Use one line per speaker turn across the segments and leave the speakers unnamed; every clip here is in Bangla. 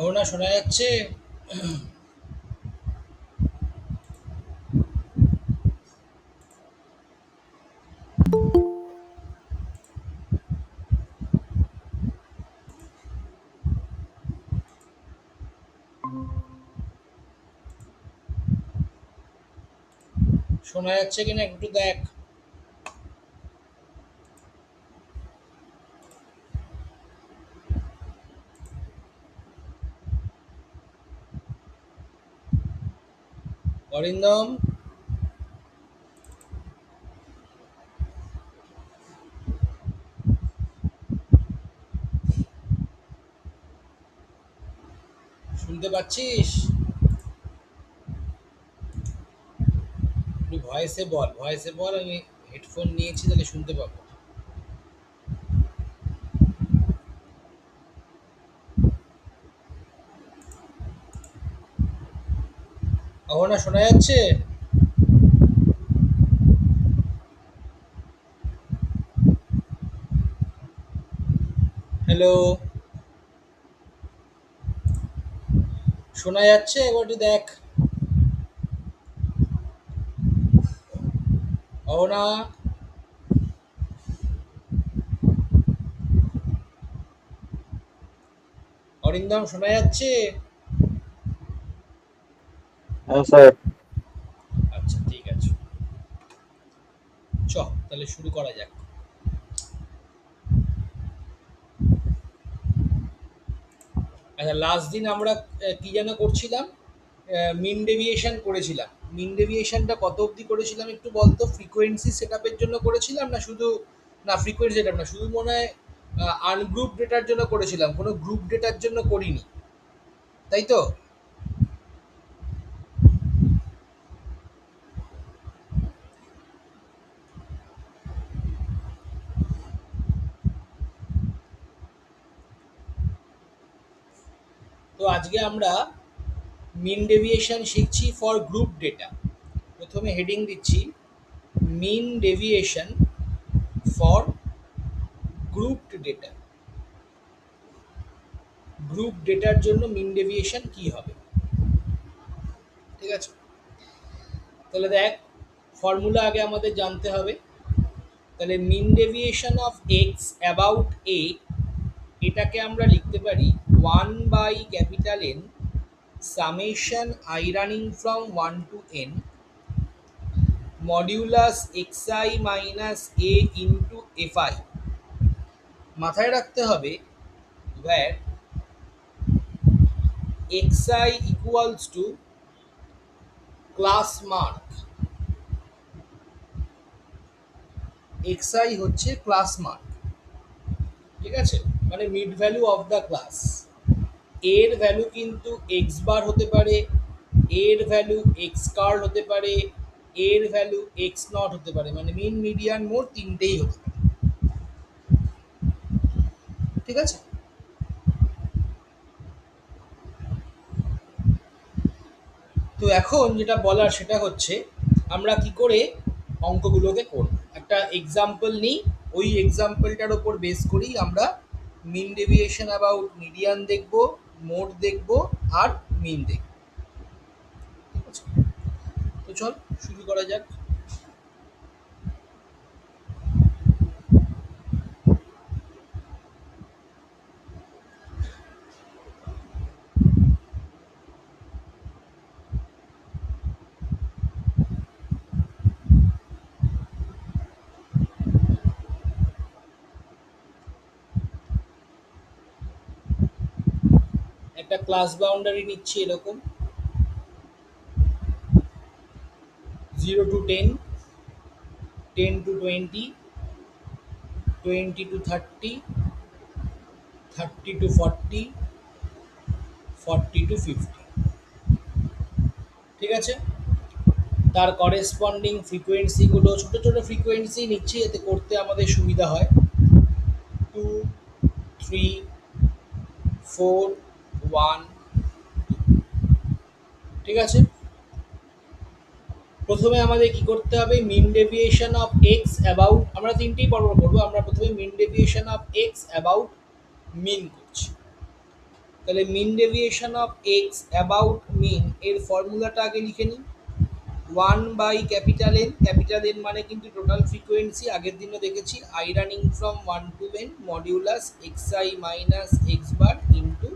ও না শোনা যাচ্ছে? শোনা যাচ্ছে কিনা একটু দেখ। অরিন্দম, শুনতে পাচ্ছিস? একটু ভয়েসে বল, ভয়েসে বল। আমি হেডফোন নিয়েছি, তাহলে শুনতে পাবো। ও না শোনা যাচ্ছে? হ্যালো, শোনা যাচ্ছে? একবার একটু দেখ। ও না, অরিন্দম শোনা যাচ্ছে?
হ্যাঁ স্যার।
আচ্ছা, ঠিক আছে। চ, তাহলে শুরু করা যাক। আচ্ছা, লাস্ট দিন আমরা কি যেন করছিলাম? মিন ডেভিয়েশন করেছিলাম। মিন ডেভিয়েশনটা কত অবধি করেছিলাম একটু বলতো? ফ্রিকোয়েন্সি সেট আপের জন্য করেছিলাম না শুধু? না, ফ্রিকোয়েন্সি সেট আপ না, শুধু মনে হয় আনগ্রুপ ডেটার জন্য করেছিলাম, কোনো গ্রুপ ডেটার জন্য করিনি, তাই তো? তো আজকে আমরা মিন ডেভিয়েশন শিখছি ফর গ্রুপ ডেটা। প্রথমে হেডিং দিচ্ছি, mean deviation for grouped data. Group ডেটার জন্য মিন ডেভিয়েশন কি হবে? ঠিক আছে, তাহলে দেখ, ফর্মুলা আগে আমাদের জানতে হবে। তাহলে mean deviation of x about A, এটাকে আমরা লিখতে পারি 1/N summation I running from 1 to n modulus xi minus a into fi। মাথায় রাখতে হবে where xi equals to class mark. xi হচ্ছে ক্লাস মার্ক, ঠিক আছে? মানে mid value of the class. এর ভ্যালু কিন্তু এক্স বার হতে পারে, এর ভ্যালু এক্স কার্ল হতে পারে, এর ভ্যালু এক্স নট হতে পারে, মানে মিন মিডিয়ান মোড তিনটেই হতে পারে, ঠিক আছে? তো এখন যেটা বলার সেটা হচ্ছে, আমরা কি করে অঙ্কগুলোকে করব। একটা এক্সাম্পল নিই, ওই এক্সাম্পলটার ওপর বেস করেই আমরা মিন ডেভিয়েশন অ্যাবাউট মিডিয়ান দেখব, মোড দেখব, আর মিন দেখব, ঠিক আছে? তো চল শুরু করা যাক। একটা ক্লাস বাউন্ডারি নিচ্ছি এরকম, 0 to 10, 10 to 20, 20 to 30, 30 to 40, 40 to 50, ঠিক আছে? তার করেসপন্ডিং ফ্রিকোয়েন্সিগুলো ছোট ছোট ফ্রিকোয়েন্সি নিচ্ছি, এতে করতে আমাদের সুবিধা হয়। 2, 3, 4, 1, ঠিক আছে? প্রথমে আমাদের কি করতে হবে? মিন ডেভিয়েশন অফ এক্স অ্যাবাউট, আমরা তিনটেই পরপর করবো। আমরা প্রথমে মিন ডেভিয়েশন অফ এক্স অ্যাবাউট মিন করছি। তাহলে mean deviation of x about মিন এর ফর্মুলাটা আগে লিখে নিই। 1/N, ক্যাপিটাল এন মানে কিন্তু টোটাল ফ্রিকোয়েন্সি, আগের দিনও দেখেছি, I running from 1 to n modulus x i minus x bar into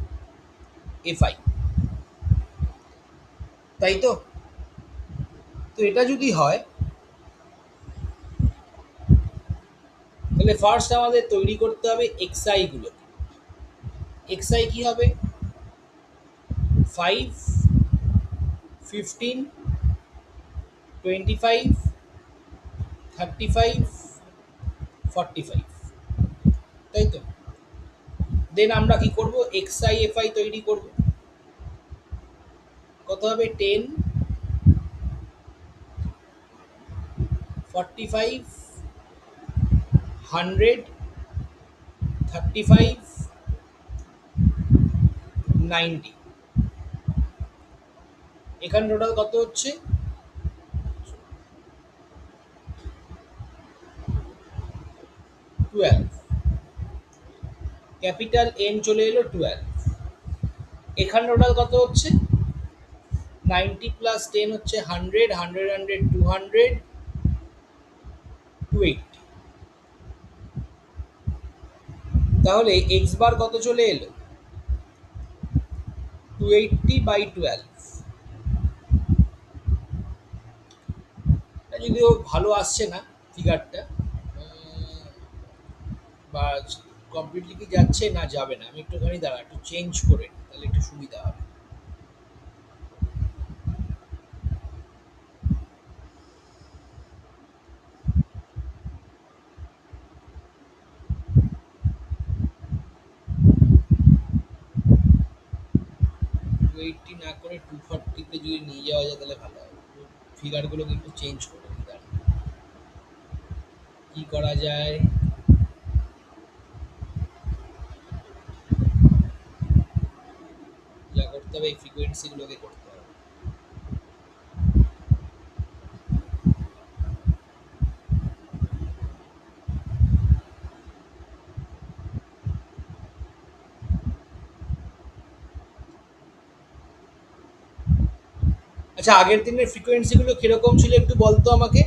f i, তাই তো? তো এটা যদি হয় তাহলে ফার্স্ট আমাদের তৈরি করতে হবে এক্স আই গুলো। এক্স আই কি হবে? 5, 15, 25, 35, 45, তাই তো? দেন আমরা কি করব? এক্স আই এফ আই তৈরি করব। কত হবে? 10, 45, 100, 35, 90। এখানে টোটাল কত হচ্ছে? 12। ক্যাপিটাল এন চলে এলো 12। এখানে টোটাল কত হচ্ছে? 90 প্লাস 10 হচ্ছে 100, 100, 100, 200, 280। তাহলে এক্স বার কত চলে এলো? 280/12। যদিও ভালো আসছে না ফিগারটা, বা কমপ্লিটলি কি যাচ্ছে না যাবে না, আমি একটুখানি দাঁড়া একটু চেঞ্জ করে নিই, তাহলে একটু সুবিধা হবে। টু এইটটি না করে 240-তে যদি নিয়ে যাওয়া যায় তাহলে ভালো হবে। ফিগারগুলো কিন্তু চেঞ্জ করে দিই, দাঁড়া কি করা যায়। যা করতে হবে এই ফ্রিকোয়েন্সিগুলোকে করতে হবে। আচ্ছা, আগের দিনের ফ্রিকোয়েন্সিগুলো কিরকম ছিল একটু বলতো আমাকে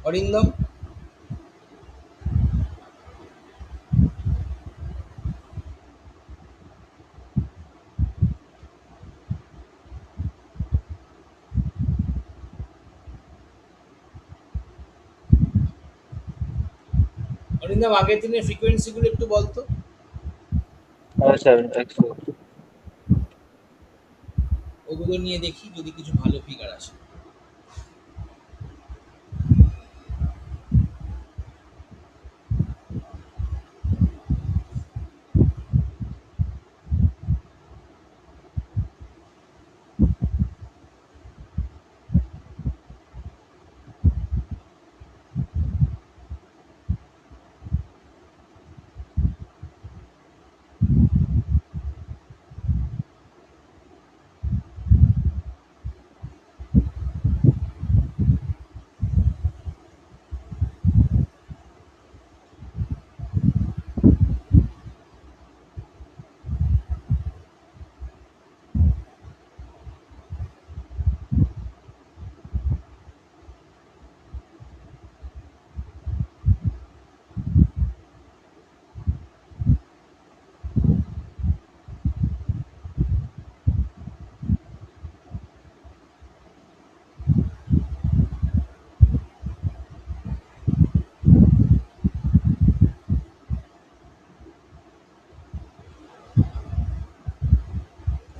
অরিন্দম। অরিন্দম, আগের দিনের ফ্রিকোয়েন্সিগুলো একটু বলতো।
হ্যাঁ স্যার, 100।
ওগুলো নিয়ে দেখি যদি কিছু ভালো ফিগার আসে।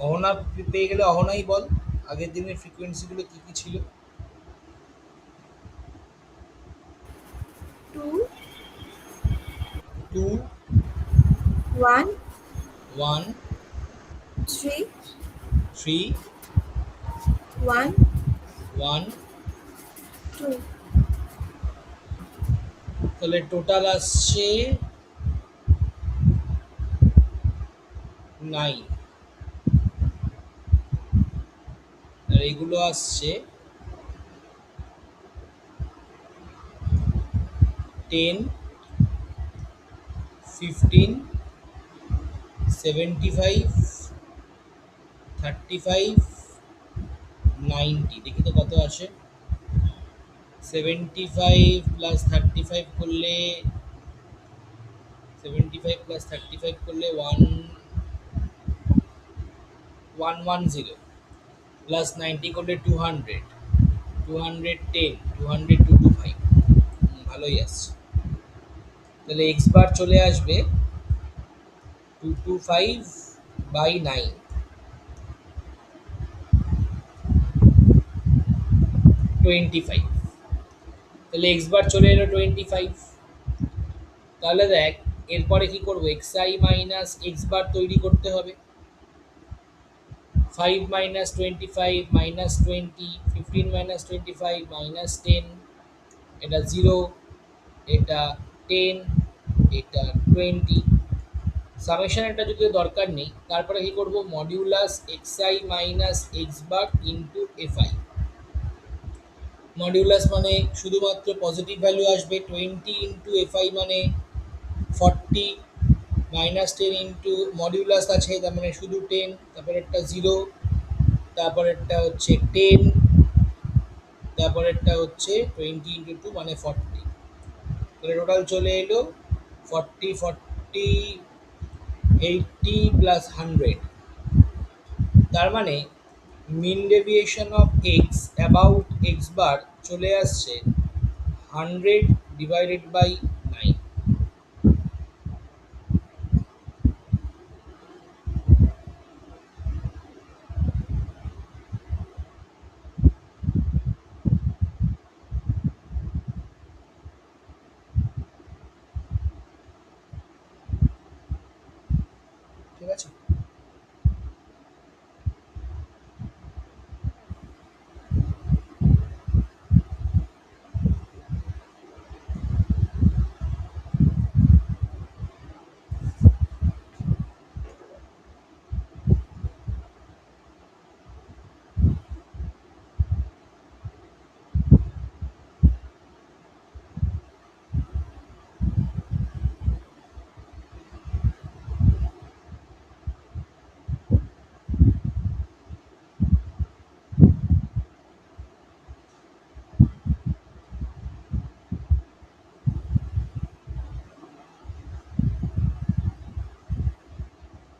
অহনা পেয়ে গেলে অহনাই বল আগের দিনের ফ্রিকোয়েন্সিগুলো কি কি ছিল।
2,
2,
1,
1,
3,
3,
1,
1।
2,
তাহলে টোটাল আসছে 9। আর এগুলো আসছে 10, 15, 75, 35, 90, দেখি তো কত আসে। 75 প্লাস 35 করলে 75 প্লাস 35 করলে 110 প্লাস 90 করলে 200, 210, 200, 225, ভালোই আসছে। তাহলে এক্স বার চলে আসবে 225/9, 25। তাহলে এক্স বার চলে এলো 25। তাহলে দেখ এরপরে কি করবো, এক্স আই মাইনাস এক্স বার তৈরি করতে হবে। 5 মাইনাস 25 মাইনাস 20, 15 মাইনাস 25 মাইনাস 10, এটা 0, এটা 10, এটা 20। সামেশন এটা যদি দরকার নেই, তারপরে কি করব, modulus x i minus x bar into f I. Modulus মানে শুধুমাত্র পজিটিভ ভ্যালু আসবে, 20 ইন্টু এফ আই মানে 40, মাইনাস 10 ইন্টু মডিউলাস আছে তার মানে শুধু 10, তারপরে একটা 0, তারপরেরটা হচ্ছে 10, তারপরেরটা হচ্ছে 20 ইন্টু 2 মানে 40। তাহলে টোটাল চলে এলো 40, 40, 80 প্লাস 100। তার মানে mean deviation of x about x bar চলে আসছে 100/9। ঠিক আছে।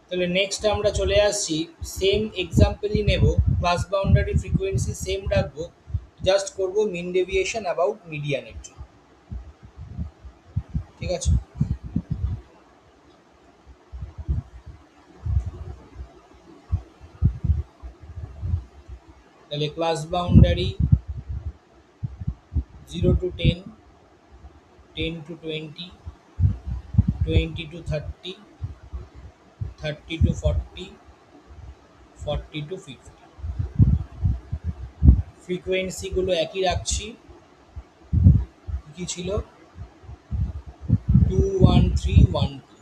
তাহলে নেক্সট আমরা চলে আসছি, সেম এক্সাম্পলই নেব, ক্লাস বাউন্ডারি ফ্রিকোয়েন্সি সেম রাখবো, জাস্ট করব মিন ডেভিয়েশন অ্যাবাউট মিডিয়ানের জন্য। ঠিক আছে। তাহলে class boundary 0 to 10, 10 to 20, 20 to 30, 30 to 40, 40 to 50। ফ্রিকোয়েন্সিগুলো একই রাখছি, কি ছিল, 2 1 3 1 2,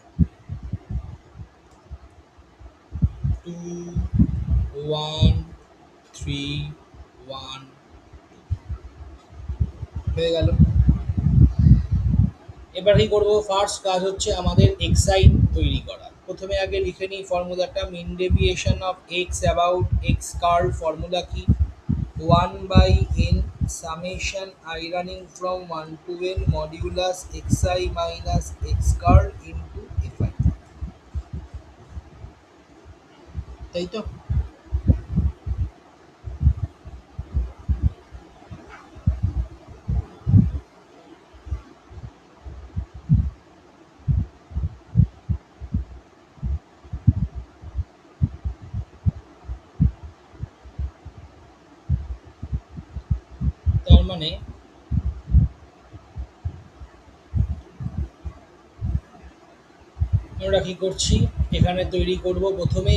2 1 3 1 হয়ে গেল। এবার কি করবো, ফার্স্ট কাজ হচ্ছে আমাদের এক্সাইন তৈরি করা। প্রথমে আগে লিখে নিই ফর্মুলাটা, mean deviation of x about x curve formula কি, 1/n summation I running from 1 to n modulus x i minus x curve into f i. তাই তো। তার মানে আমরা কি করছি, এখানে তৈরি করব প্রথমে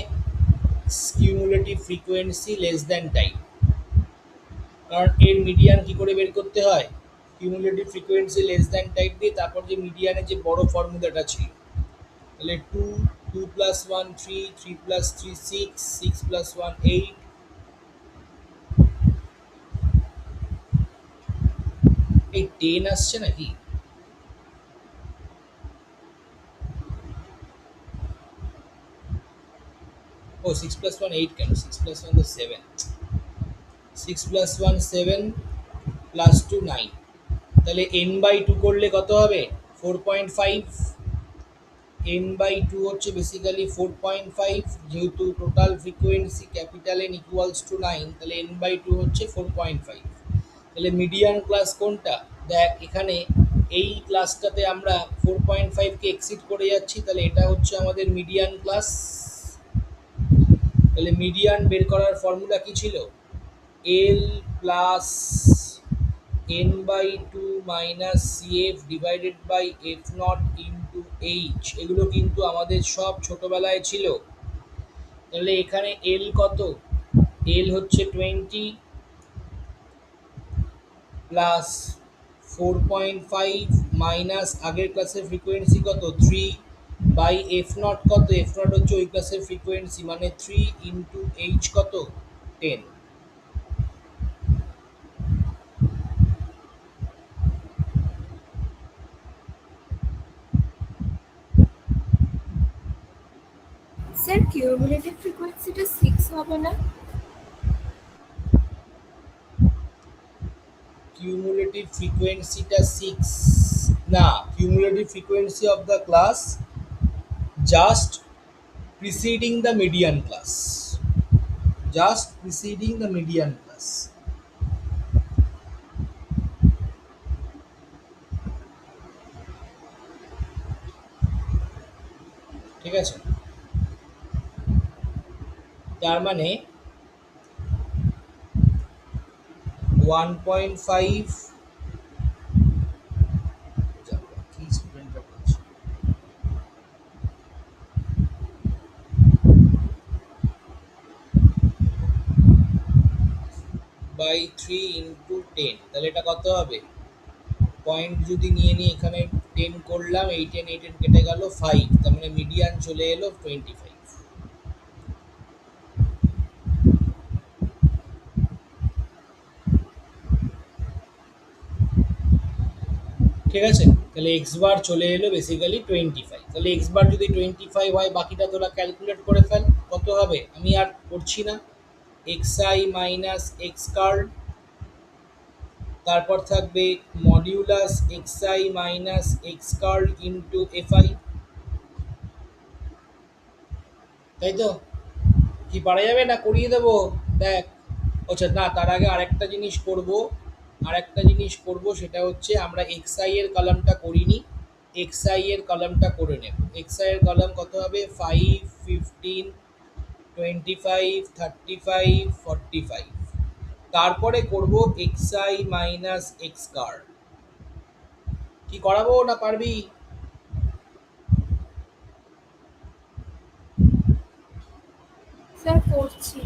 cumulative frequency less than time, কারণ এর মিডিয়ান কি করে বের করতে হয়, cumulative frequency less than type দিয়ে তারপর যে মিডিয়ানের যে বড় ফর্মুলাটা ছিল, তাহলে 2, 2 প্লাস 1 3, 3 প্লাস 3 6, 6 প্লাস 1 8। এই 10 আসছে নাকি, ও 6 + 1 8 কেন, 6 + 1 তো 7, 6 + 1 7 + 2 9, তাহলে n/2 করলে কত হবে 4.5, n/2 হচ্ছে বেসিক্যালি 4.5, যেহেতু total frequency capital N equals to 9, তাহলে n/2 হচ্ছে 4.5। তাহলে মিডিয়ান ক্লাস কোনটা? দেখ এখানে এই ক্লাসটাতে আমরা 4.5কে এক্সিড করে যাচ্ছি, তাহলে এটা হচ্ছে আমাদের মিডিয়ান ক্লাস। তাহলে মিডিয়ান বের করার ফর্মুলা কি ছিল? L plus n/2 minus CF divided by F0 into H, এগুলো কিন্তু আমাদের সব ছোটবেলায় ছিল। তাহলে এখানে L কত? L হচ্ছে 20 প্লাস 4.5 মাইনাস আগের ক্লাসের ফ্রিকোয়েন্সি কত 3 বাই F0 কত? F0 হচ্ছে ওই ক্লাসের ফ্রিকোয়েন্সি, মানে 3 ইন্টু H কত 10।
স্যার কিউমুলেটিভ ফ্রিকোয়েন্সিটা 6 হবে না?
কিউমুলেটিভ ফ্রিকোয়েন্সিটা 6 না, cumulative frequency of the class just preceding the median class, just preceding the median class. ঠিক আছে, তার মানে 1.5 কি স্টুডেন্টরা করছে বাই 3 ইন্টু 10, তাহলে এটা কত হবে? পয়েন্ট যদি নিয়ে নিই, এখানে 10 করলাম, এই 10 এই 10 কেটে গেল 5, তার মানে মিডিয়ান চলে এলো 25। ঠিক আছে, তাহলে এক্স বার চলে এলো বেসিক্যালি 25। তাহলে এক্স বার যদি 25 হয়, বাকিটা তোরা ক্যালকুলেট করে ফেল কত হবে। আমি আর করছি না। xi মাইনাস এক্স কার্ড, তারপর থাকবে modulus xi minus x card into fi, তাই তো? কি পারা যাবে না করিয়ে দেবো? দেখ, আচ্ছা না, তার আগে আরেকটা জিনিস করব, সেটা হচ্ছে আমরা xi এর কলামটা করিনি, xi এর কলামটা করে নেব। xi এর কলাম কত হবে? 5 15 25 35 45, তারপরে করব xi মাইনাস এক্স কার্ড। কি করাবো না পারবি?
স্যার করছি।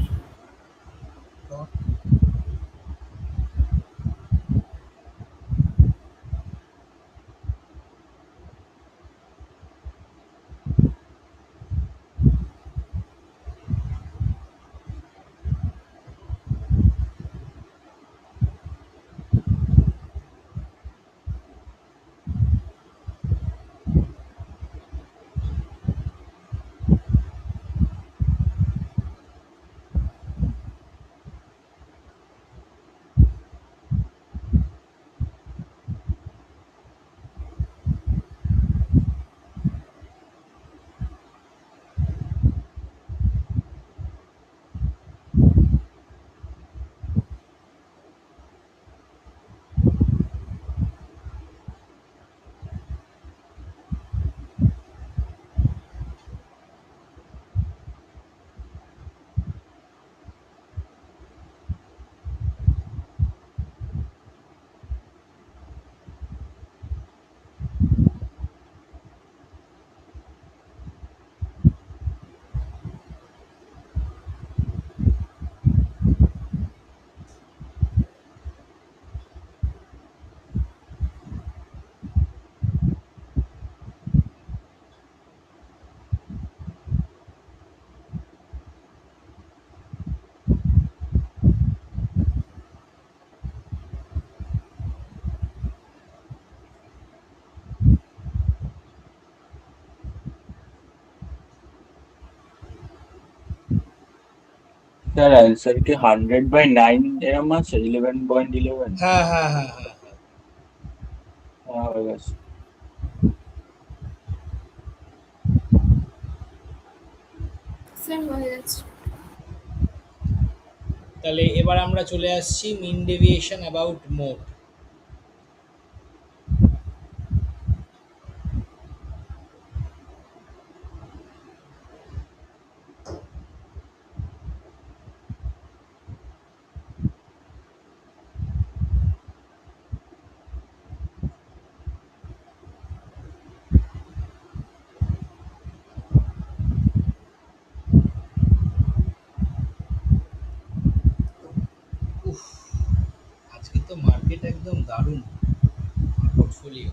স্যার অ্যান্সার কি 100/9 এরম আছে? 11.11?
হ্যাঁ হ্যাঁ হ্যাঁ হ্যাঁ হ্যাঁ।
হ্যাঁ, হয়ে গেছে।
স্যার হয়ে যাচ্ছে।
তাহলে এবার আমরা চলে আসছি মিন ডেভিয়েশন অ্যাবাউট মোড। উফ, আজকে তো মার্কেট একদম দারুণ portfolio.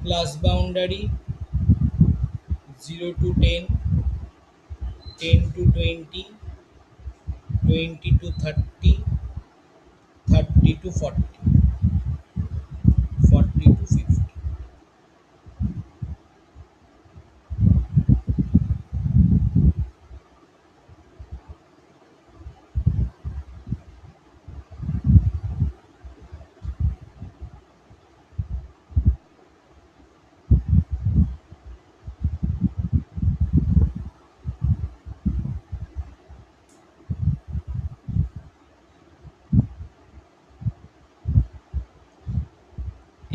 Class boundary 0 to 10, 10 to 20, 20 to 30, 30 to 40, 40 to 50।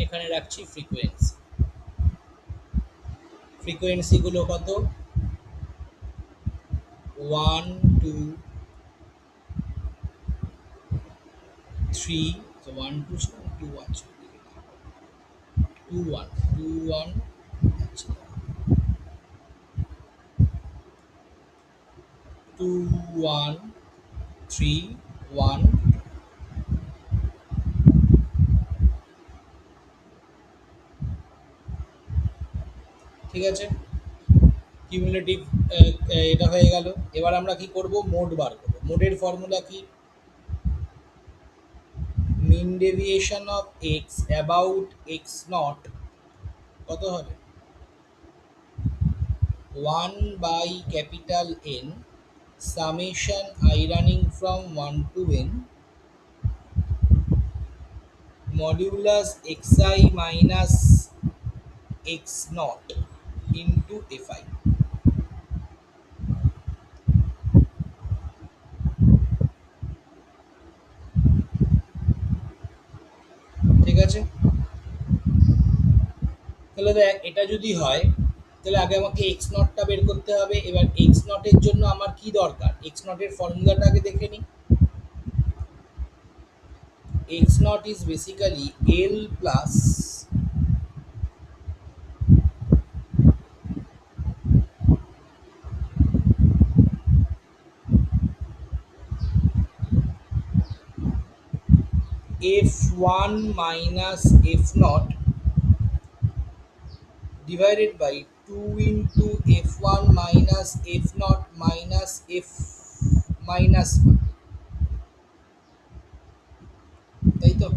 এখানে রাখছি ফ্রিকোয়েন্সি। ফ্রিকোয়েন্সিগুলো কত? 1 2 3, so 1 2 2 1 2 1 2 1, আচ্ছা 2 1 3 1। ঠিক আছে, কিউমুলেটিভ এটা হয়ে গেল। এবার আমরা কি করব? মোড বার করব। মোডের ফর্মুলা কি? Mean deviation of x about x naught কত হবে? 1 by capital n summation I running from 1 to n modulus xi minus x naught into fi। ঠিক আছে, তাহলে দেখ এটা যদি হয় তাহলে আগে আমাকে এক্স নটটা বের করতে হবে। এবার এক্স নটের জন্য আমার কি দরকার? এক্স নটের ফর্মুলাটা আগে দেখে নিই। X not is basically L plus F one minus F not divided by 2 into f1 minus f naught minus f minus 1, তাই তো,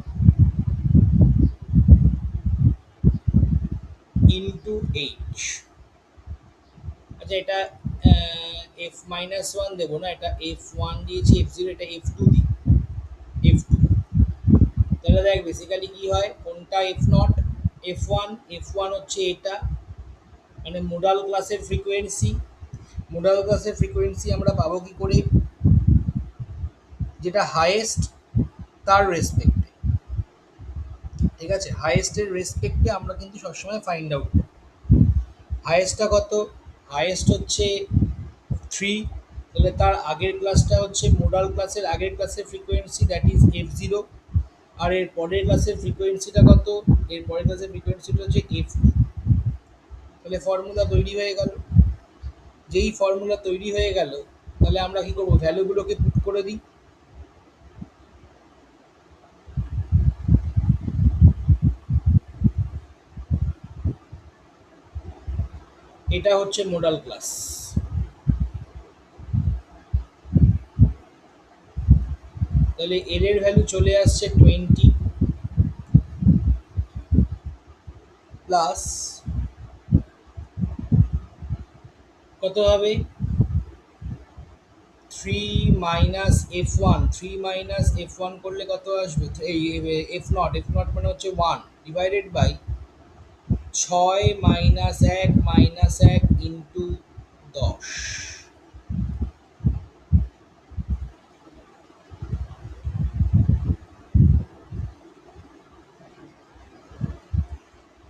ইন্টু এইচ। আচ্ছা এটা এফ মাইনাস ওয়ান দেবো না, এটা এফ ওয়ান দিয়েছি, এফ জিরো, এটা এফ টু দিই, এফ টু। তাহলে দেখ বেসিক্যালি কি হয়, কোনটা F not? F one, F one হচ্ছে এটা, মানে মোডাল ক্লাসের ফ্রিকোয়েন্সি। মোডাল ক্লাসের ফ্রিকোয়েন্সি আমরা পাবো কি করে? যেটা হাইয়েস্ট তার রেসপেক্টে। ঠিক আছে, হাইয়েস্টের রেসপেক্টে আমরা কিন্তু সবসময় ফাইন্ড আউট করি। হাইয়েস্টটা কত? হাইয়েস্ট হচ্ছে 3, তাহলে তার আগের ক্লাসটা হচ্ছে মোডাল ক্লাসের আগের ক্লাসের ফ্রিকোয়েন্সি, দ্যাট ইজ f0। আর এর পরের ক্লাসের ফ্রিকোয়েন্সিটা কত? এর পরের ক্লাসের ফ্রিকোয়েন্সিটা হচ্ছে f2। তাহলে ফর্মুলা তৈরি হয়ে গেল। যেই ফর্মুলা তৈরি হয়ে গেল, তাহলে আমরা কি করব? ভ্যালুগুলোকে পুট করে দিই। এটা হচ্ছে মোডাল ক্লাস। তাহলে এর এর ভ্যালু চলে আসছে 20 প্লাস কত হবে? 3 মাইনাস f1। 3 মাইনাস f1 করলে কত আসবে? এই f0, f0 মানে হচ্ছে 1 divided by 6 minus 1 minus 1 into 10।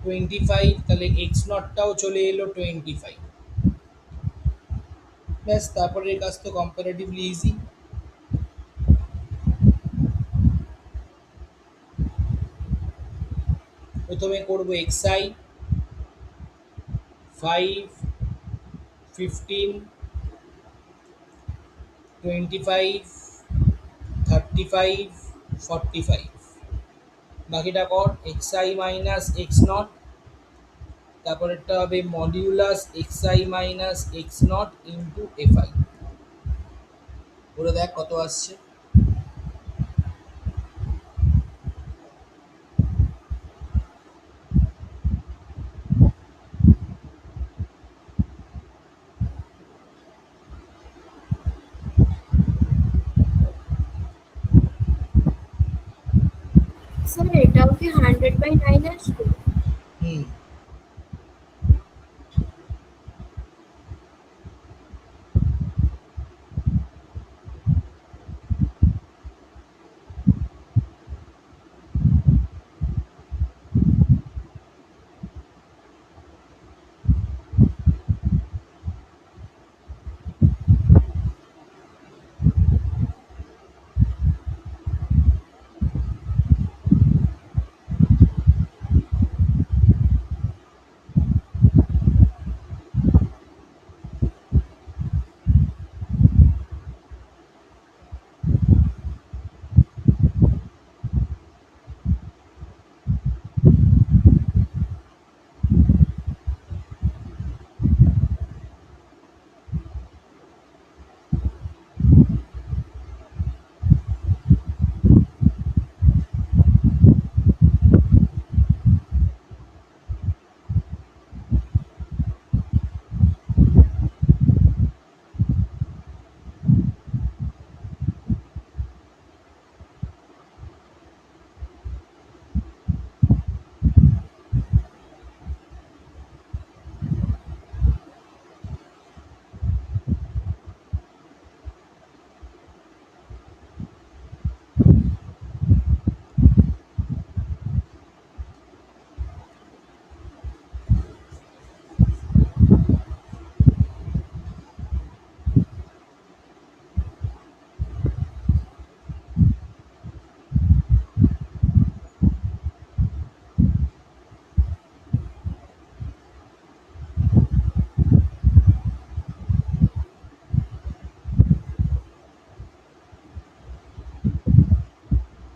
25, তাহলে এক্স নটটাও চলে এলো 25। ব্যাস, তারপরের কাজ তো কম্পারেটিভলি ইজি। প্রথমে করব xi 5, 15, 25, 35, 45। বাকিটা কর xi মাইনাস এক্স নট, তারপরেরটা হবে modulus xi minus x naught into fi। করে দেখ কত আসছে।
স্যার এটাও কি 100/9 আসবে?
হুম,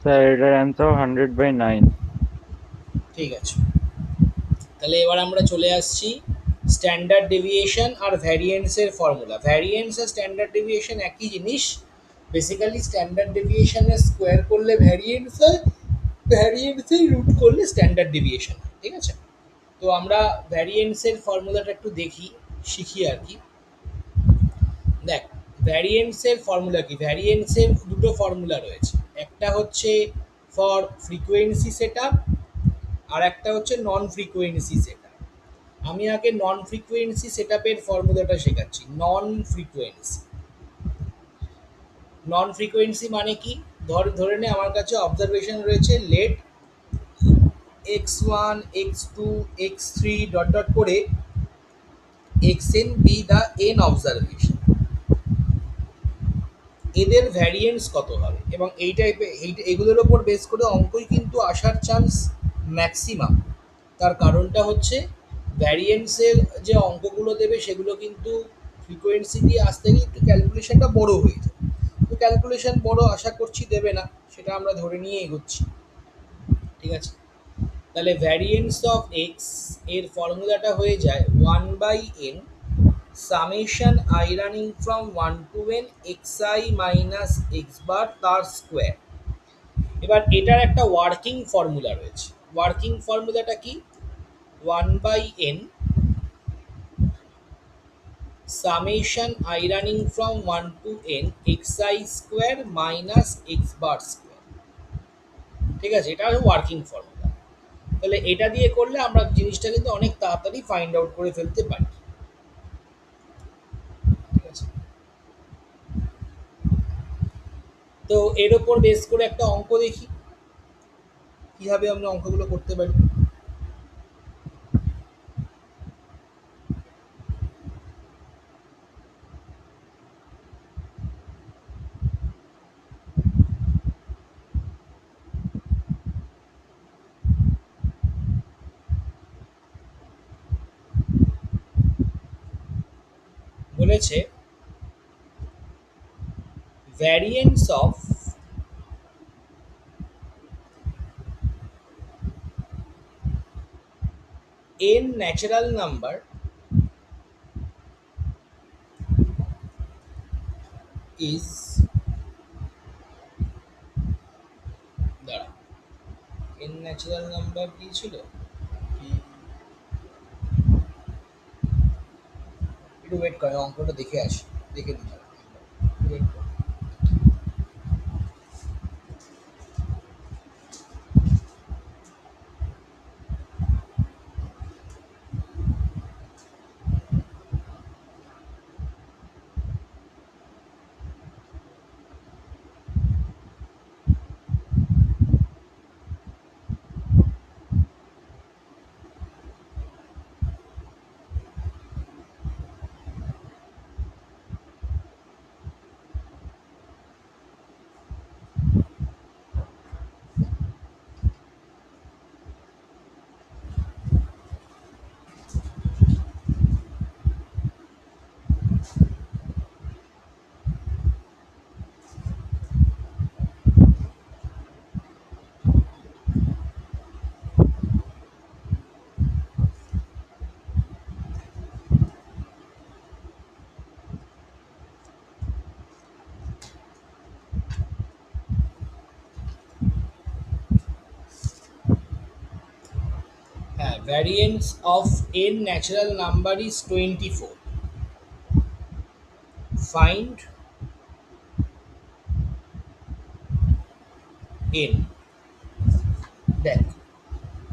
স্যার এটার অ্যান্সার 100/9।
ঠিক আছে। তাহলে এবার আমরা চলে আসছি স্ট্যান্ডার্ড ডেভিয়েশন আর ভ্যারিয়েন্সের ফর্মুলা। ভ্যারিয়েন্স আর স্ট্যান্ডার্ড ডেভিয়েশন একই জিনিস। বেসিক্যালি স্ট্যান্ডার্ড ডেভিয়েশনের স্কোয়ার করলে ভ্যারিয়েন্স হয়, ভ্যারিয়েন্সের রুট করলে স্ট্যান্ডার্ড ডেভিয়েশন হয়। ঠিক আছে, তো আমরা ভ্যারিয়েন্সের ফর্মুলাটা একটু দেখি, শিখি আর কি। দেখ, ভ্যারিয়েন্সের ফর্মুলা কি? ভ্যারিয়েন্সের দুটো ফর্মুলা রয়েছে, একটা হচ্ছে ফর ফ্রিকোয়েন্সি সেট আপ আর একটা হচ্ছে নন ফ্রিকোয়েন্সি সেট আপ। আমি আগে নন ফ্রিকোয়েন্সি সেট আপের ফর্মুলাটা শেখাচ্ছি। নন ফ্রিকোয়েন্সি, নন ফ্রিকোয়েন্সি মানে কি? ধরে নে আমার কাছে অবজারভেশন রয়েছে let x1 x2 x3 dot dot করে xn be the n observation, এদের ভ্যারিয়েন্স কত হবে, এবং এই টাইপের এগুলোর ওপর বেস করে অঙ্কই কিন্তু আসার চান্স ম্যাক্সিমাম। তার কারণটা হচ্ছে ভ্যারিয়েন্সের যে অঙ্কগুলো দেবে সেগুলো কিন্তু ফ্রিকোয়েন্সি দিয়ে আসতে গেলে একটু ক্যালকুলেশনটা বড় হয়ে যায়। তো ক্যালকুলেশন বড় আশা করছি দেবে না, সেটা আমরা ধরে নিয়ে এগোচ্ছি। ঠিক আছে, তাহলে ভ্যারিয়েন্স অফ এক্স এর ফর্মুলাটা হয়ে যায় 1/n summation I running from 1 to n xi minus x bar তার স্কোয়ার। এবার এটার একটা ওয়ার্কিং ফর্মুলা রয়েছে। ওয়ার্কিং ফর্মুলাটা কি? 1/n summation I running from 1 to n xi square minus x bar square. ঠিক আছে, এটা হচ্ছে ওয়ার্কিং ফর্মুলা। তাহলে এটা দিয়ে করলে আমরা জিনিসটা কিন্তু অনেক তাড়াতাড়ি ফাইন্ড আউট করে ফেলতে পারি। ঠিক আছে, তো এর ওপর বেস করে একটা অঙ্ক দেখি কিভাবে আমরা অঙ্কগুলো করতে পারি। বলেছে variance of n natural number is, দাঁড়া, n ন্যাচারাল নাম্বার কি ছিল, একটু ওয়েট করে অঙ্কটা দেখে আসি, দেখে দিই। ওয়েট কর। হ্যাঁ, variance of n natural number is 24। Find n। দেখ,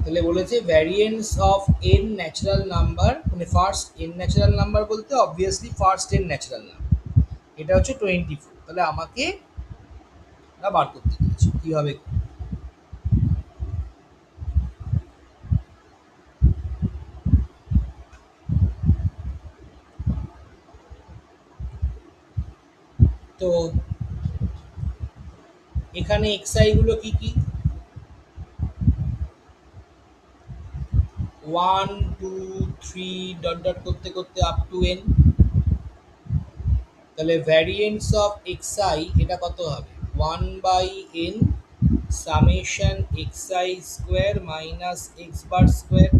তাহলে বলেছে variance of n natural number, মানে ফার্স্ট n ন্যাচারাল নাম্বার বলতে obviously first n natural number, এটা হচ্ছে 24। তাহলে আমাকে না বার করতে দিয়েছে কিভাবে। তো এখানে xi গুলো কি কি, 1 2 3 ডট ডট করতে করতে আপ টু n। তাহলে ভ্যারিয়েন্স অফ xi এটা কত হবে, 1/n summation xi square minus x bar square.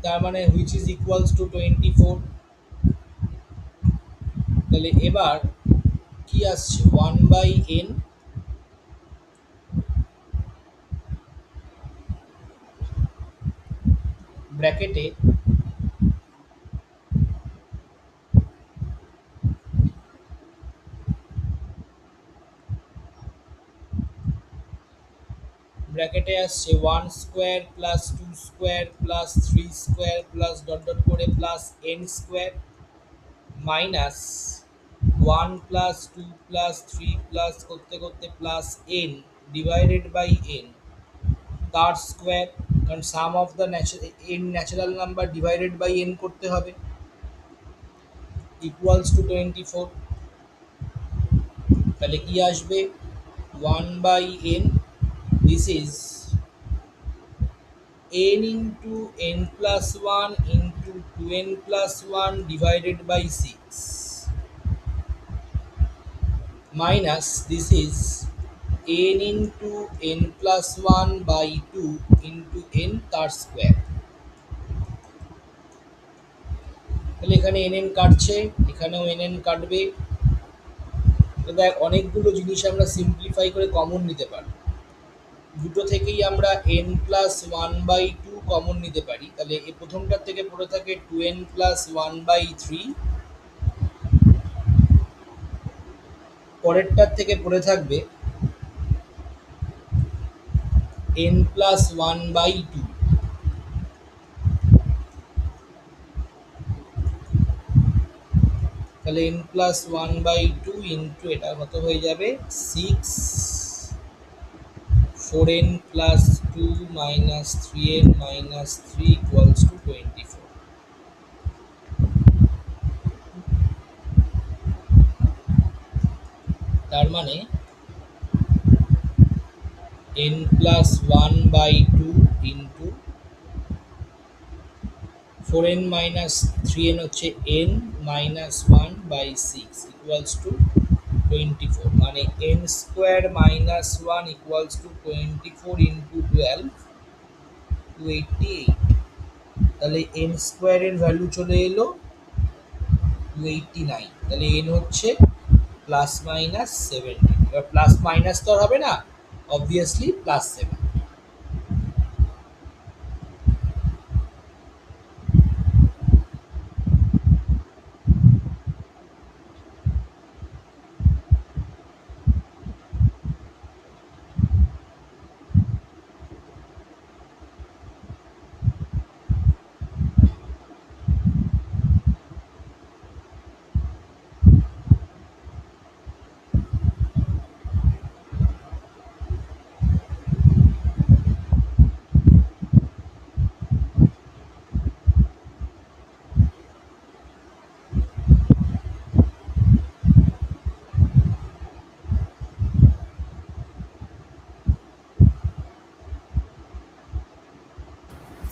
তার মানে হুইচ ইজ ইকুয়ালস টু 24। তাহলে এবার কি আসছে, 1/n ব্র্যাকেটে আসছে 1 square plus 2 square plus 3 square plus dot dot করে plus n square minus 1 plus 2 plus 3 plus করতে করতে plus n divided by n তার স্কোয়ার, কারণ sum of the n natural number divided by n করতে হবে, ইকুয়ালস টু 24। তাহলে কি আসবে 1 by n, this is n into n plus 1 into 2n plus 1 divided by 6 minus this is n into n plus 1 by 2 into n তার স্কোয়ার। তাহলে এখানে nn কাটছে, এখানেও nn কাটবে। তো দেখ অনেকগুলো জিনিস আমরা সিম্পলিফাই করে কমন নিতে পারি, দুটো থেকেই আমরা n plus one by two common নিতে পারি। তাহলে এই প্রথমটার থেকে পড়ে থাকে 2n plus one by three, পরেরটার থেকে পড়ে থাকবে n plus one by two. তাহলে n plus one by two into এটা কত হয়ে যাবে 6, 4n plus two minus 3n minus 3 equals to 24। তার মানে n plus one by two into 4n minus 3n হচ্ছে n minus one by six equals to 24, মানে n square minus one equals to 24 into 12 288। তাহলে n স্কোয়ারের ভ্যালু চলে এলো 289। তাহলে n হচ্ছে প্লাস মাইনাস 70। এবার প্লাস মাইনাস তো আর হবে না, অবভিয়াসলি প্লাস 7।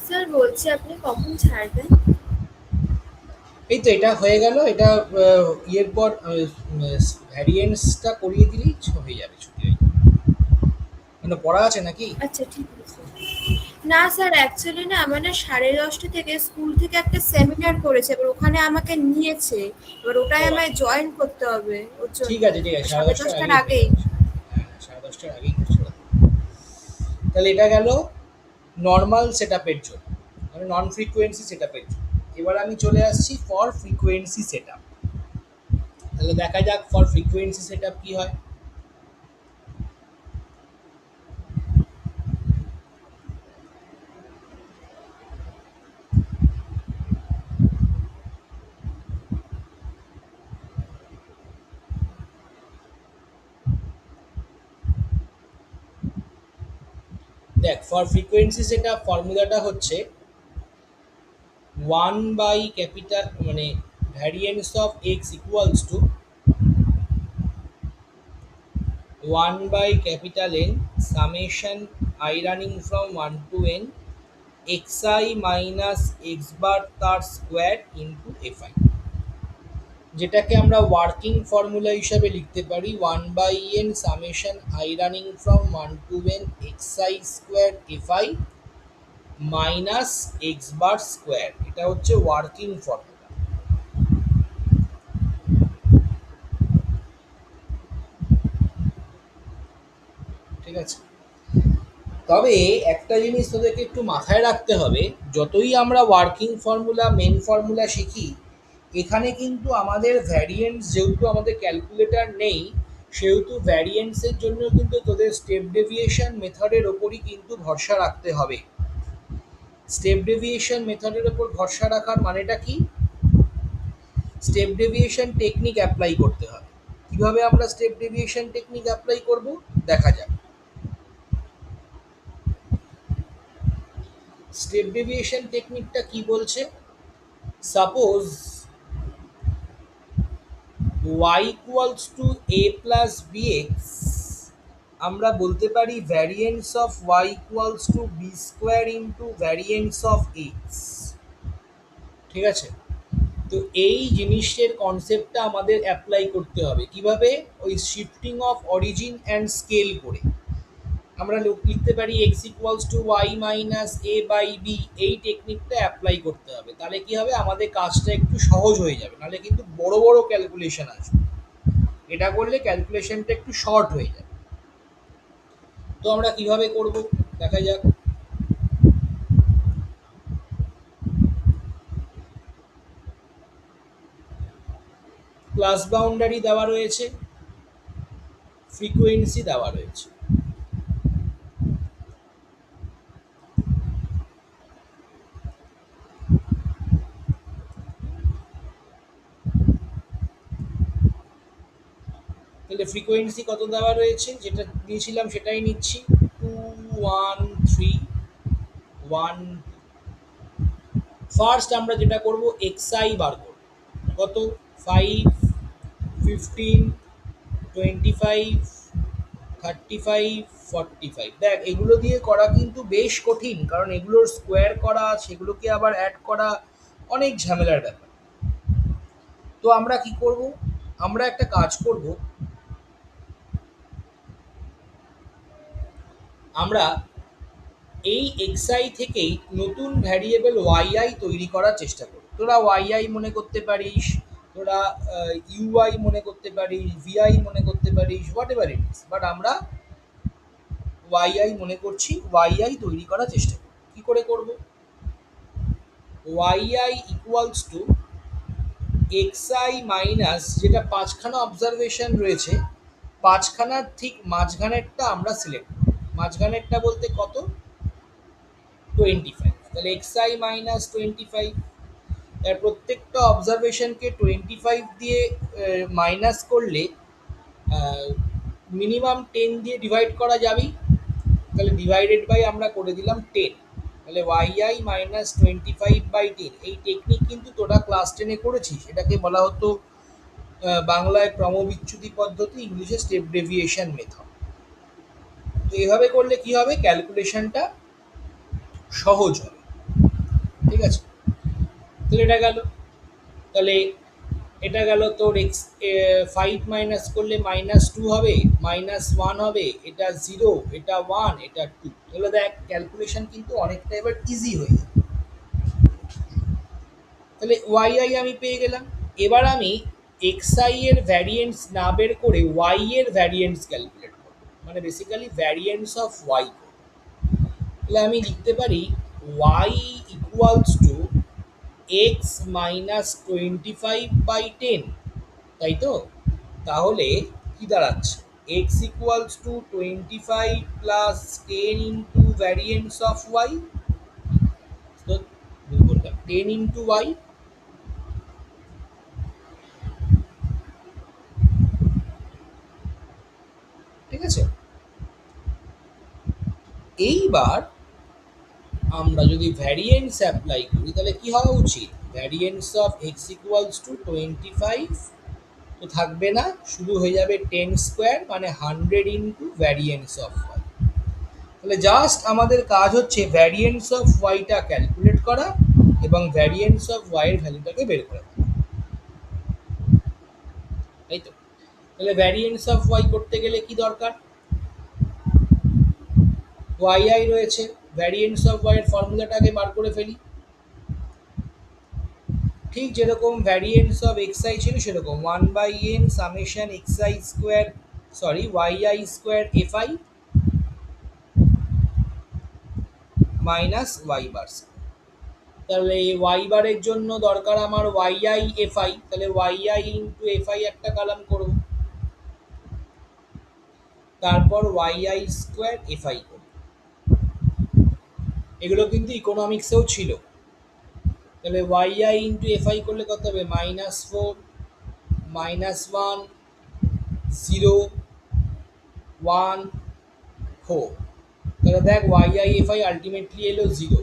স্যার বলছি আপনি কখন ছাড়বেন?
এই তো এটা হয়ে গেল, এটা ইয়ের পর ভ্যারিয়েন্সটা করিয়ে দিলেই হয়ে যাবে, ছুটি হয়ে যাবে। মানে পড়া আছে নাকি?
আচ্ছা ঠিক আছে। না স্যার অ্যাকচুয়ালি না আমার না 10:30 থেকে স্কুল থেকে একটা সেমিনার করেছে, এবার ওখানে আমাকে নিয়েছে, এবার ওটাই
ও
আমায়
আচ্ছা।
জয়েন করতে হবে ওর জন্য।
ঠিক আছে ঠিক আছে,
10:30টার
10:30টার
আগেই।
হ্যাঁ 10:30টার আগেই করছো। তাহলে এটা গেল নর্মাল সেট আপের জন্য, মানে নন ফ্রিকোয়েন্সি সেট আপের জন্য। এবার আমি চলে আসছি ফর ফ্রিকোয়েন্সি সেট আপ। তাহলে দেখা যাক ফর ফ্রিকোয়েন্সি সেট আপ কী হয়। দেখ ফর ফ্রিকোয়েন্সি সেট আপ ফর্মুলাটা হচ্ছে 1 বাই ক্যাপিটাল, মানে variance of x equals two 1 by capital N summation I running from 1 to n xi minus x bar তার স্কোয়ার ইন্টু fi, যেটাকে আমরা ওয়ার্কিং ফর্মুলা হিসাবে লিখতে পারি 1 by n summation I running from 1 to n xi square fi minus x bar square. এটা হচ্ছে ওয়ার্কিং ফর্মুলা। ঠিক আছে, তবে একটা জিনিস তোদেরকে একটু মাথায় রাখতে হবে, যতই আমরা ওয়ার্কিং ফর্মুলা মেন ফর্মুলা শিখি, এখানে কিন্তু আমাদের ভ্যারিয়েন্স, যেহেতু আমাদের ক্যালকুলেটর নেই, সেহেতু ভ্যারিয়েন্সের জন্য কিন্তু তোদের স্টেপ ডেভিয়েশন মেথডের ওপরই কিন্তু ভরসা রাখতে হবে। স্টেপ ডেভিয়েশন মেথডের ওপর ভরসা রাখার মানেটা কি? স্টেপ ডেভিয়েশন টেকনিক অ্যাপ্লাই করতে হবে। কিভাবে আমরা স্টেপ ডেভিয়েশন টেকনিক অ্যাপ্লাই করব দেখা যাক। স্টেপ ডেভিয়েশন টেকনিকটা কি বলছে? Suppose y equals to a plus bx, আমরা বলতে পারি variance of y equals to b square into variance of x। ঠিক আছে, তো এই জিনিসের কনসেপ্টটা আমাদের অ্যাপ্লাই করতে হবে কিভাবে? ওই shifting of origin and scale করে আমরা লিখতে পারি x equals to y minus a by b. এই টেকনিকটা অ্যাপ্লাই করতে হবে, তাহলে কি হবে, আমাদের কাজটা একটু সহজ হয়ে যাবে, নাহলে কিন্তু বড় বড় ক্যালকুলেশন আসবে। এটা করলে ক্যালকুলেশনটা একটু শর্ট হয়ে যাবে। তো আমরা কিভাবে করব দেখা যাক। ক্লাস বাউন্ডারি দেওয়া রয়েছে, ফ্রিকোয়েন্সি দেওয়া রয়েছে। তাহলে ফ্রিকোয়েন্সি কত দেওয়া রয়েছে, যেটা দিয়েছিলাম সেটাই নিচ্ছি, 2 1 3 1। ফার্স্ট আমরা যেটা করব এক্সআই বার করব, কত, 5 15 25 35 45। দেখ এগুলো দিয়ে করা কিন্তু বেশ কঠিন, কারণ এগুলোর স্কোয়ার করা, সেগুলোকে আবার অ্যাড করা অনেক ঝামেলার ব্যাপার। তো আমরা কি করব, আমরা একটা কাজ করব, আমরা এই এক্সআই থেকেই নতুন ভ্যারিয়েবল ওয়াইআই তৈরি করার চেষ্টা করব। তোরা ওয়াইআই মনে করতে পারিস, তোরা ইউআই মনে করতে পারিস, ভিআই মনে করতে পারিস, what ever it is, but আমরা ওয়াইআই মনে করছি, ওয়াইআই তৈরি করার চেষ্টা করব। কী করে করব? ওয়াইআই ইকুয়ালস টু এক্সআই মাইনাস, যেটা পাঁচখানা অবজারভেশন রয়েছে, পাঁচখানার ঠিক মাঝখানেরটা আমরা সিলেক্ট করব। মাঝখানেরটা বলতে কত, 25। তাহলে এক্সআই মাইনাস 25, এর প্রত্যেকটা অবজারভেশনকে 25 দিয়ে মাইনাস করলে মিনিমাম 10 দিয়ে ডিভাইড করা যাবেই, তাহলে ডিভাইডেড বাই আমরা করে দিলাম 10। তাহলে ওয়াইআই মাইনাস 25/10। এই টেকনিক কিন্তু তোরা ক্লাস 10-এ করেছিস, এটাকে বলা হতো বাংলায় ক্রমবিচ্যুতি পদ্ধতি, ইংলিশে স্টেপ ডেভিয়েশন মেথড। তো এভাবে করলে কি হবে, ক্যালকুলেশনটা সহজ হবে। ঠিক আছে, তাহলে এটা গেল, তাহলে এটা গেল তোর এক্স 5 মাইনাস করলে -2 হবে, -1 হবে, এটা 0, এটা 1, এটা 2। তাহলে দেখ ক্যালকুলেশন কিন্তু অনেকটা এবার ইজি হয়ে যাবে। তাহলে ওয়াইআই আমি পেয়ে গেলাম। এবার আমি এক্সআই এর ভ্যারিয়েন্স না বের করে ওয়াই এর ভ্যারিয়েন্স ক্যালকুলেট করব, মানে বেসিক্যালি ভ্যারিয়েন্স অফ ওয়াই। তাহলে আমি লিখতে পারি y equals to x minus 25/10, তাই তো? তাহলে কি দাঁড়াচ্ছে, x equals to 25 plus 10 into variance of y. তো 10 ইন্টু ওয়াই, ঠিক আছে। এইবার আমরা যদি ভ্যারিয়েন্স অ্যাপ্লাই করি তাহলে কি হওয়া উচিত, variance of x equals to 25 তো থাকবে না, শুধু হয়ে যাবে 10 স্কোয়ার, মানে 100 ইন্টু ভ্যারিয়েন্স অফ ওয়াই। তাহলে জাস্ট আমাদের কাজ হচ্ছে ভ্যারিয়েন্স অফ ওয়াইটা ক্যালকুলেট করা এবং ভ্যারিয়েন্স অফ ওয়াইয়ের ভ্যালুটাকে বের করে দেওয়া, তাই তো? তাহলে ভ্যারিয়েন্স অফ ওয়াই করতে গেলে কি দরকার, ওয়াইআই রয়েছে, ভ্যারিয়েন্স অফ ওয়াইয়ের ফর্মুলাটাকে বার করে ফেলি। ঠিক যেরকম ভ্যারিয়েন্স অফ এক্সআই ছিল সেরকম 1/n summation x i square, sorry y i square f i minus y bar. তাহলে ওয়াই বারের জন্য দরকার আমার ওয়াইআই এফআই, তাহলে ওয়াইআই ইন্টু এফআই একটা কলাম করব, তারপর ওয়াইআই স্কোয়ার এফআই করব। এগুলো কিন্তু ইকোনমিক্সেও ছিল। তাহলে ওয়াই ইন্টু এফআই করলে কত হবে? -4, -1, 0, 1, 4। তাহলে দেখ এফআই আলটিমেটলি এলো 0,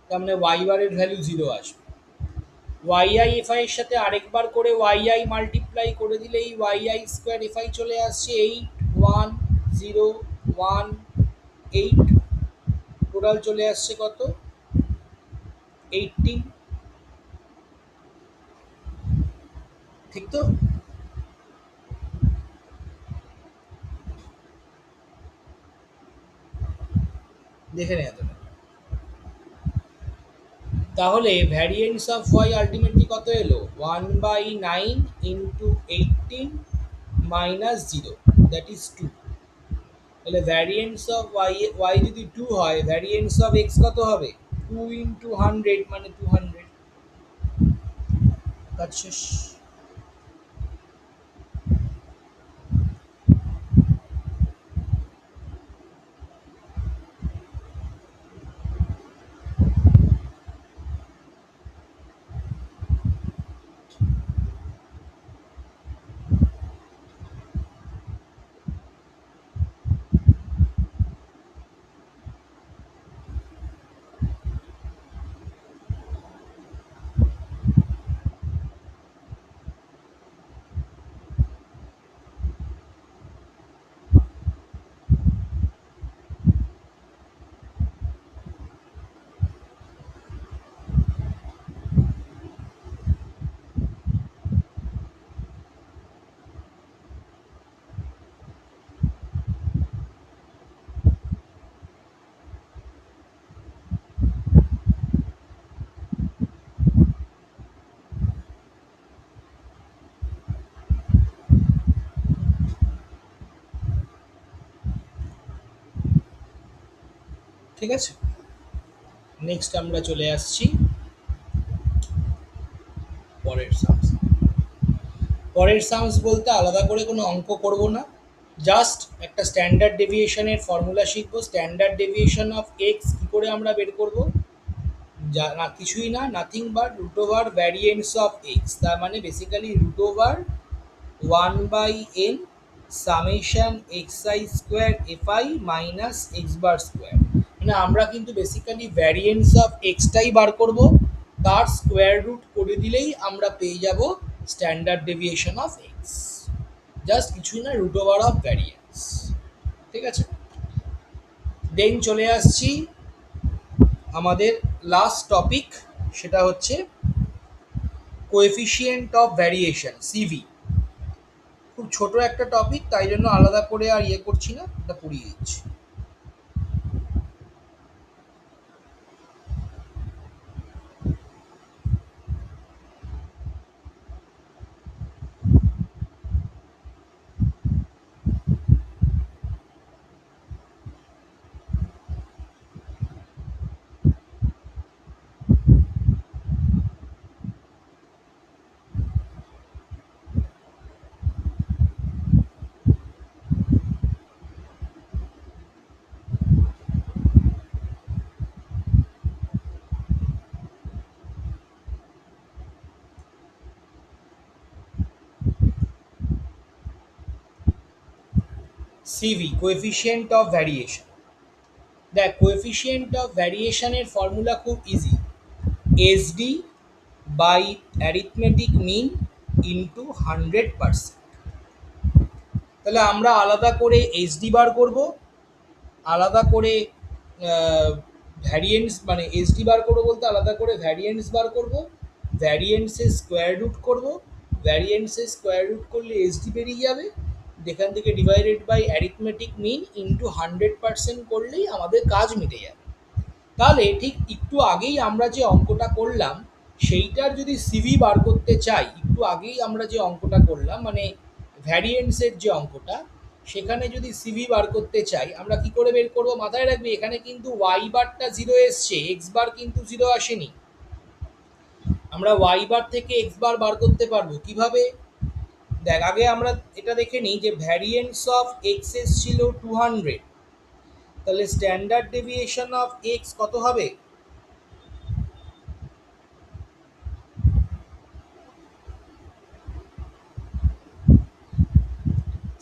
তার মানে ওয়াই বারের ভ্যালু 0 আসবে। এফআই এর সাথে আরেকবার করে মাল্টিপ্লাই করে দিলেই স্কোয়ার এফআই চলে আসছে 81018। টোটাল চলে আসছে কত? 18। ঠিক তো? দেখে নেওয়া যাবে। তাহলে ভ্যারিয়েন্স অফ ওয়াই আলটিমেটলি কত এলো? 1/9 ইন্টু 18 মাইনাস 0, দ্যাট ইজ 2। তাহলে ভ্যারিয়েন্স অফ ওয়াই যদি 2 হয়, ভ্যারিয়েন্স অফ এক্স কত হবে? 2 ইন্টু 100 মানে 200। কাজ শেষ। ঠিক আছে, নেক্সট আমরা চলে আসছি পরের সামস। পরের সামস বলতে আলাদা করে কোনো অঙ্ক করব না, জাস্ট একটা স্ট্যান্ডার্ড ডেভিয়েশনের ফর্মুলা শিখবো। স্ট্যান্ডার্ড ডেভিয়েশন অফ এক্স কী করে আমরা বের করব? যা না, কিছুই না, nothing but root over variance of x. তার মানে basically root over 1/n summation xi square f i minus x bar square. মানে আমরা কিন্তু বেসিক্যালি ভ্যারিয়েন্স অফ এক্সটাই বার করব, তার স্কোয়ার রুট করে দিলেই আমরা পেয়ে যাব standard deviation of x. Just কিছুই না, রুট ওভার অফ ভ্যারিয়েন্স। ঠিক আছে, দেন চলে আসছি আমাদের লাস্ট টপিক, সেটা হচ্ছে কোএফিসিয়েন্ট অফ ভ্যারিয়েশন, সিভি। খুব ছোট একটা টপিক, তাই জন্য আলাদা করে আর করছি না, এটা পড়িয়ে দিচ্ছি। CV, coefficient of variation. দেখ, কোএফিসিয়েন্ট অফ ভ্যারিয়েশনের ফর্মুলা খুব easy, SD by arithmetic mean into 100%। তাহলে আমরা আলাদা করে এসডি বার করব, আলাদা করে ভ্যারিয়েন্স মানে এসডি বার করবো বলতে আলাদা করে ভ্যারিয়েন্স বার করব, ভ্যারিয়েন্সের স্কোয়ার রুট করব, ভ্যারিয়েন্সের স্কোয়ার রুট করলে এসডি বেরিয়ে যাবে, যেখান থেকে divided by arithmetic mean into 100% করলেই আমাদের কাজ মিটে যাবে। তাহলে ঠিক একটু আগেই আমরা যে অঙ্কটা করলাম, সেইটার যদি সিভি বার করতে চাই, একটু আগেই আমরা যে অঙ্কটা করলাম মানে ভ্যারিয়েন্সের যে অঙ্কটা, সেখানে যদি সিভি বার করতে চাই আমরা কি করে বের করব? মাথায় রাখবি এখানে কিন্তু ওয়াই বারটা 0 এসছে, এক্স বার কিন্তু 0 আসেনি। আমরা ওয়াই বার থেকে এক্স বার বার করতে পারবো কিভাবে? দেখ, আগে আমরা এটা দেখে নিই যে ভ্যারিয়েন্স অফ এক্স ছিল 200, তাহলে স্ট্যান্ডার্ড ডেভিয়েশন অফ এক্স কত হবে?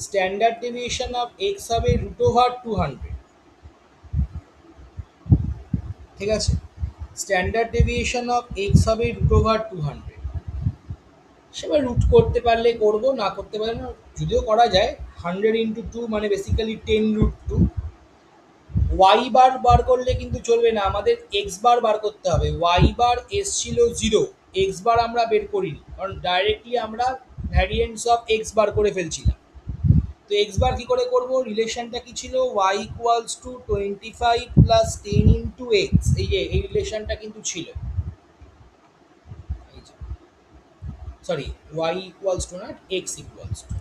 স্ট্যান্ডার্ড ডেভিয়েশন অফ এক্স হবে √200, ঠিক আছে। স্ট্যান্ডার্ড ডেভিয়েশন অফ এক্স হবে √200। সেবার রুট করতে পারলে করব, না করতে পারলে না, যদিও করা যায়। 100 × 2 মানে বেসিক্যালি 10√2। ওয়াই বার বার করলে কিন্তু চলবে না, আমাদের এক্স বার বার করতে হবে। ওয়াই বার এসছিল 0, এক্স বার আমরা বের করিনি, কারণ ডাইরেক্টলি আমরা ভ্যারিয়েন্টস অফ এক্স বার করে ফেলছিলাম। তো এক্স বার কী করে করবো? রিলেশনটা কি ছিল? Y equals to 25 + 10 × x. এই যে এই রিলেশনটা কিন্তু ছিল, sorry, y equals to not, x equals to,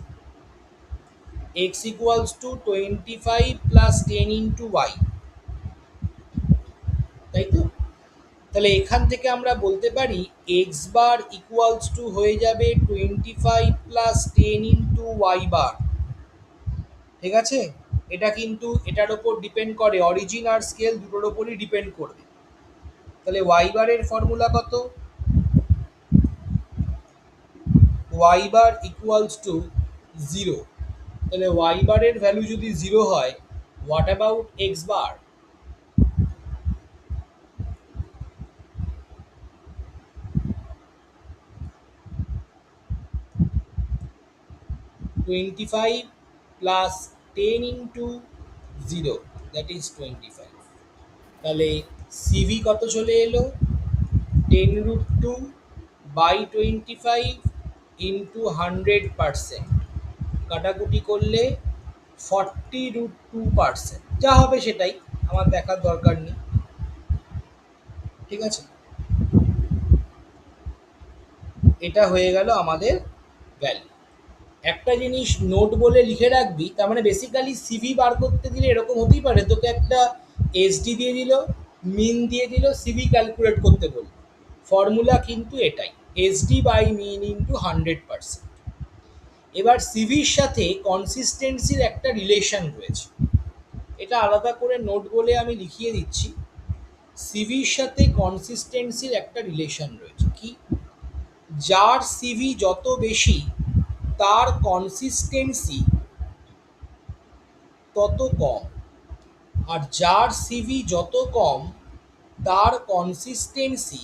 x equals to 25 + 10 × y, তাই তো? তাহলে এখান থেকে আমরা বলতে পারি এক্স বার ইকুয়ালস টু হয়ে যাবে 25 + 10 × ওয়াই বার, ঠিক আছে। এটা কিন্তু এটার ওপর ডিপেন্ড করে, অরিজিন আর স্কেল দুটোর ওপরই ডিপেন্ড করবে। তাহলে ওয়াই বারের ফর্মুলা কত? Y bar equals to 0। তাহলে ওয়াই বারের ভ্যালু যদি 0 হয়, what about x bar? +25 + 10 × 0, that is 25। তাহলে সিভি কত চলে এলো? 10√2/25 × 100%, কাটাকুটি করলে 40√2%, যা হবে সেটাই, আমার দেখার দরকার নেই, ঠিক আছে। এটা হয়ে গেল আমাদের ভ্যালু। একটা জিনিস নোট বলে লিখে রাখবি, তার মানে বেসিক্যালি সিভি বার করতে দিলে এরকম হতেই পারে, তোকে একটা এসডি দিয়ে দিল, মিন দিয়ে দিল, সিভি ক্যালকুলেট করতে বলল। ফর্মুলা কিন্তু এটাই, SD/min × 100%। এবার সিভির সাথে কনসিস্টেন্সির একটা রিলেশন রয়েছে, এটা আলাদা করে নোট বলে আমি লিখিয়ে দিচ্ছি। সিভির সাথে কনসিস্টেন্সির একটা রিলেশন রয়েছে। কি? যার সিভি যত বেশি তার কনসিস্টেন্সি তত কম, আর যার সিভি যত কম তার কনসিস্টেন্সি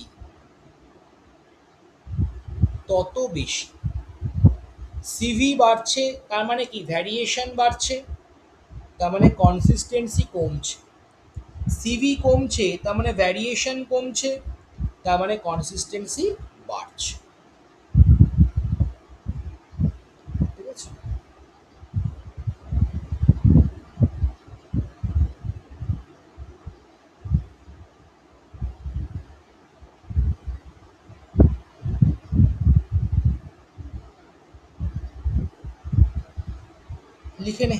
তত বেশি। সিভি বাড়ছে তার মানে কি? ভ্যারিয়েশন বাড়ছে, তার মানে কনসিস্টেন্সি কমছে। সিভি কমছে তার মানে ভ্যারিয়েশন কমছে, তার মানে কনসিস্টেন্সি বাড়ছে, ঠিক আছে। লিখে নে।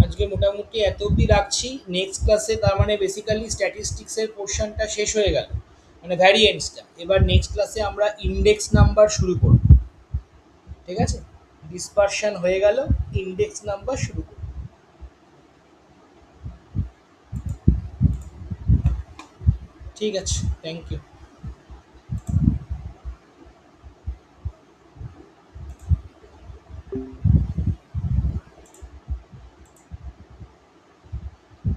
আজকে মোটামুটি এত অবধি রাখছি। নেক্সট ক্লাসে, তার মানে বেসিক্যালি স্ট্যাটিস্টিক্সের পোর্শনটা শেষ হয়ে গেল, মানে ভ্যারিয়েন্সটা। এবার নেক্সট ক্লাসে আমরা ইন্ডেক্স নাম্বার শুরু করব, ঠিক আছে। ডিসপারশন হয়ে গেল, ইন্ডেক্স নাম্বার শুরু করব। ঠিক আছে, থ্যাংক ইউ।